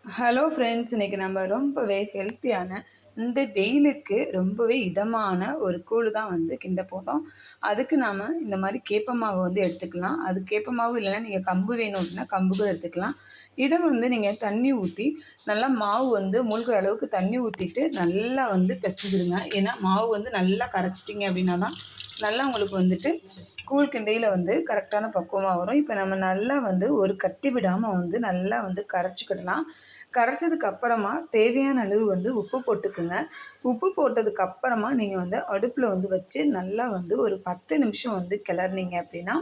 Hello friends, இன்றைக்கி நம்ம ரொம்பவே ஹெல்த்தியான இந்த வெயிலுக்கு ரொம்பவே இதமான ஒரு கூழ் தான் வந்து கிண்ட போகிறோம். அதுக்கு நாம் இந்த மாதிரி கேப்ப மாவு வந்து எடுத்துக்கலாம். அது கேப்ப மாவு இல்லைன்னா நீங்கள் கம்பு வேணும் அப்படின்னா கம்பு கூட எடுத்துக்கலாம். இதை வந்து நீங்கள் தண்ணி ஊற்றி நல்லா மாவு வந்து மூழ்கிற அளவுக்கு தண்ணி ஊற்றிட்டு நல்லா வந்து பிசைஞ்சிருங்க. ஏன்னா மாவு வந்து நல்லா கரைச்சிட்டிங்க அப்படின்னா தான் நல்லா உங்களுக்கு வந்துட்டு கூழ் கிண்டையில் வந்து கரெக்டான பக்குவமாக வரும். இப்போ நம்ம நல்லா வந்து ஒரு கட்டி விடாமல் வந்து நல்லா வந்து கரைச்சிக்கிடலாம். கரைச்சதுக்கு அப்புறமா தேவையான அளவு வந்து உப்பு போட்டுக்குங்க. உப்பு போட்டதுக்கு அப்புறமா நீங்கள் வந்து அடுப்பில் வந்து வச்சு நல்லா வந்து ஒரு 10 நிமிஷம் வந்து கிளறினீங்க அப்படின்னா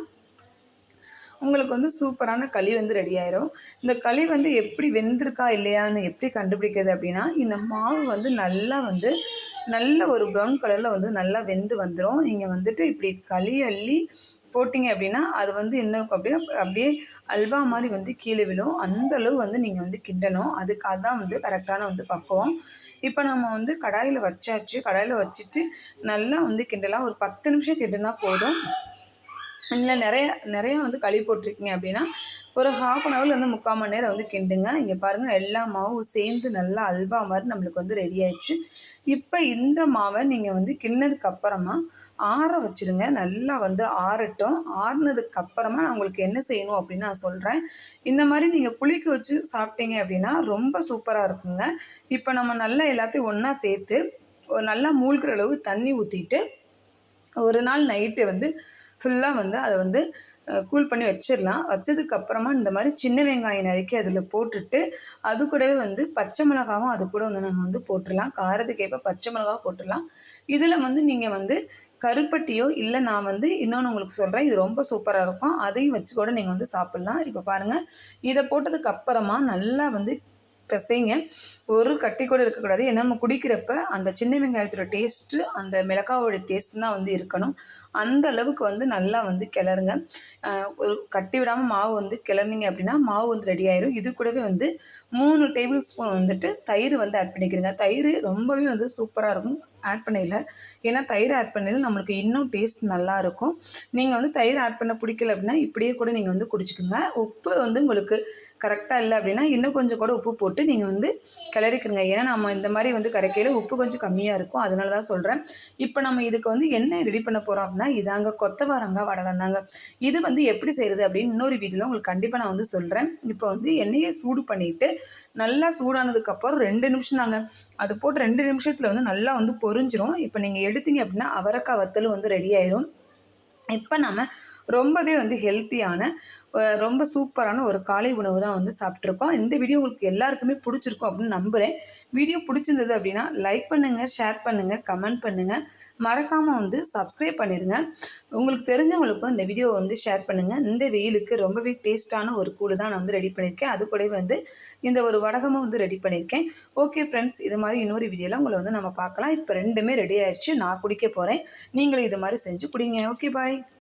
உங்களுக்கு வந்து சூப்பரான களி வந்து ரெடி ஆயிரும். இந்த களி வந்து எப்படி வெந்திருக்கா இல்லையான்னு எப்படி கண்டுபிடிக்கிறது அப்படின்னா, இந்த மாவு வந்து நல்லா வந்து நல்ல ஒரு ப்ரௌன் கலரில் வந்து நல்லா வெந்து வந்துடும். நீங்கள் வந்துட்டு இப்படி களி அள்ளி போட்டிங்க அப்படின்னா அது வந்து என்ன இருக்கும் அப்படின்னா அப்படியே அல்வா மாதிரி வந்து கீழே விழும். அந்த அளவு வந்து நீங்கள் வந்து கிண்டணும். அதுதான் வந்து கரெக்டான வந்து பக்குவம். இப்போ நம்ம வந்து கடாயில் வச்சாச்சு. கடாயில் வச்சுட்டு நல்லா வந்து கிண்டலாம். ஒரு 10 நிமிஷம் கிண்டினா போதும். இல்லை நிறையா வந்து களி போட்டிருக்கீங்க அப்படின்னா ஒரு 1/2 ஹவர்லேருந்து 3/4 மணி நேரம் வந்து கிண்டுங்க. இங்கே பாருங்கள், எல்லா மாவும் சேர்ந்து நல்லா அல்வா மாதிரி நம்மளுக்கு வந்து ரெடி ஆயிடுச்சு. இப்போ இந்த மாவை நீங்கள் வந்து கிண்ணதுக்கு அப்புறமா ஆற வச்சுருங்க. நல்லா வந்து ஆறட்டும். ஆறுனதுக்கு அப்புறமா நான் உங்களுக்கு என்ன செய்யணும் அப்படின்னு நான் சொல்கிறேன். இந்த மாதிரி நீங்கள் புளிக்க வச்சு சாப்பிட்டீங்க அப்படின்னா ரொம்ப சூப்பராக இருக்குங்க. இப்போ நம்ம நல்லா எல்லாத்தையும் ஒன்றா சேர்த்து ஒரு நல்லா மூழ்கிற அளவு தண்ணி ஊற்றிட்டு ஒரு நாள் நைட்டு வந்து ஃபுல்லாக வந்து அதை வந்து கூல் பண்ணி வச்சிடலாம். வச்சதுக்கப்புறமா இந்த மாதிரி சின்ன வெங்காயம் நறுக்கி அதில் போட்டுட்டு அது கூடவே வந்து பச்சை மிளகாவும் அது கூட வந்து நம்ம வந்து போட்டுடலாம். காரத்துக்கேற்ப பச்சை மிளகா போட்டுடலாம். இதில் வந்து நீங்கள் வந்து கருப்பட்டியோ இல்லை, நான் வந்து இன்னொன்று உங்களுக்கு சொல்கிறேன், இது ரொம்ப சூப்பராக இருக்கும். அதையும் வச்சு கூட நீங்கள் வந்து சாப்பிட்லாம். இப்போ பாருங்கள், இதை போட்டதுக்கப்புறமா நல்லா வந்து பிசைங்க. ஒரு கட்டி கூட இருக்கக்கூடாது. ஏன்னா நம்ம குடிக்கிறப்ப அந்த சின்ன வெங்காயத்தோட டேஸ்ட்டு அந்த மிளகாவோட டேஸ்ட்டு தான் வந்து இருக்கணும். அந்த அளவுக்கு வந்து நல்லா வந்து கிளறுங்க. ஒரு கட்டி விடாமல் மாவு வந்து கிளறினீங்க அப்படின்னா மாவு வந்து ரெடி ஆயிரும். இது கூடவே வந்து 3 டேபிள் ஸ்பூன் வந்துட்டு தயிர் வந்து ஆட் பண்ணிக்கிறேங்க. தயிர் ரொம்பவே வந்து சூப்பராக இருக்கும் ஆட் பண்ணையில். ஏன்னா தயிர் ஆட் பண்ணையில் நம்மளுக்கு இன்னும் டேஸ்ட் நல்லாயிருக்கும். நீங்கள் வந்து தயிர் ஆட் பண்ண பிடிக்கல அப்படின்னா இப்படியே கூட நீங்கள் வந்து குடிச்சிக்கோங்க. உப்பு வந்து உங்களுக்கு கரெக்டாக இல்லை அப்படின்னா இன்னும் கொஞ்சம் கூட உப்பு போட்டு நீங்கள் வந்து கிளறிக்கிறங்க. ஏன்னா நம்ம இந்த மாதிரி வந்து கரைக்கையில் உப்பு கொஞ்சம் கம்மியாக இருக்கும். அதனால தான் சொல்கிறேன். இப்போ நம்ம இதுக்கு வந்து என்ன ரெடி பண்ண போகிறோம் அப்படின்னா இதாங்க கொத்தவரங்காய் வடகம் தாங்க. இது வந்து எப்படி செய்கிறது அப்படின்னு இன்னொரு வீடியோவில் உங்களுக்கு கண்டிப்பாக நான் வந்து சொல்கிறேன். இப்போ வந்து எண்ணெயை சூடு பண்ணிவிட்டு நல்லா சூடானதுக்கப்புறம் 2 நிமிஷம் தாங்க. அது போட்டு 2 நிமிஷத்தில் வந்து நல்லா வந்து பொரிஞ்சிரும். இப்போ நீங்கள் எடுத்தீங்க அப்படின்னா அவரைக்காய் வத்தலும் வந்து ரெடி ஆயிரும். இப்போ நம்ம ரொம்பவே வந்து ஹெல்த்தியான ரொம்ப சூப்பரான ஒரு காலை உணவு தான் வந்து சாப்பிட்ருக்கோம். இந்த வீடியோ உங்களுக்கு எல்லாருக்குமே பிடிச்சிருக்கும் அப்படின்னு நம்புகிறேன். வீடியோ பிடிச்சிருந்தது அப்படின்னா லைக் பண்ணுங்கள், ஷேர் பண்ணுங்கள், கமெண்ட் பண்ணுங்கள். மறக்காமல் வந்து சப்ஸ்கிரைப் பண்ணிடுங்க. உங்களுக்கு தெரிஞ்சவங்களுக்கும் இந்த வீடியோவை வந்து ஷேர் பண்ணுங்கள். இந்த வெயிலுக்கு ரொம்பவே டேஸ்ட்டான ஒரு கூழ் தான் நான் வந்து ரெடி பண்ணியிருக்கேன். அது கூட வந்து இந்த ஒரு வடகமும் வந்து ரெடி பண்ணியிருக்கேன். ஓகே ஃப்ரெண்ட்ஸ், இது மாதிரி இன்னொரு வீடியோவில் உங்களை வந்து நம்ம பார்க்கலாம். இப்போ 2மே ரெடி ஆயிடுச்சு. நான் குடிக்க போகிறேன். நீங்களும் இது மாதிரி செஞ்சு குடிங்க. ஓகே, பாய்.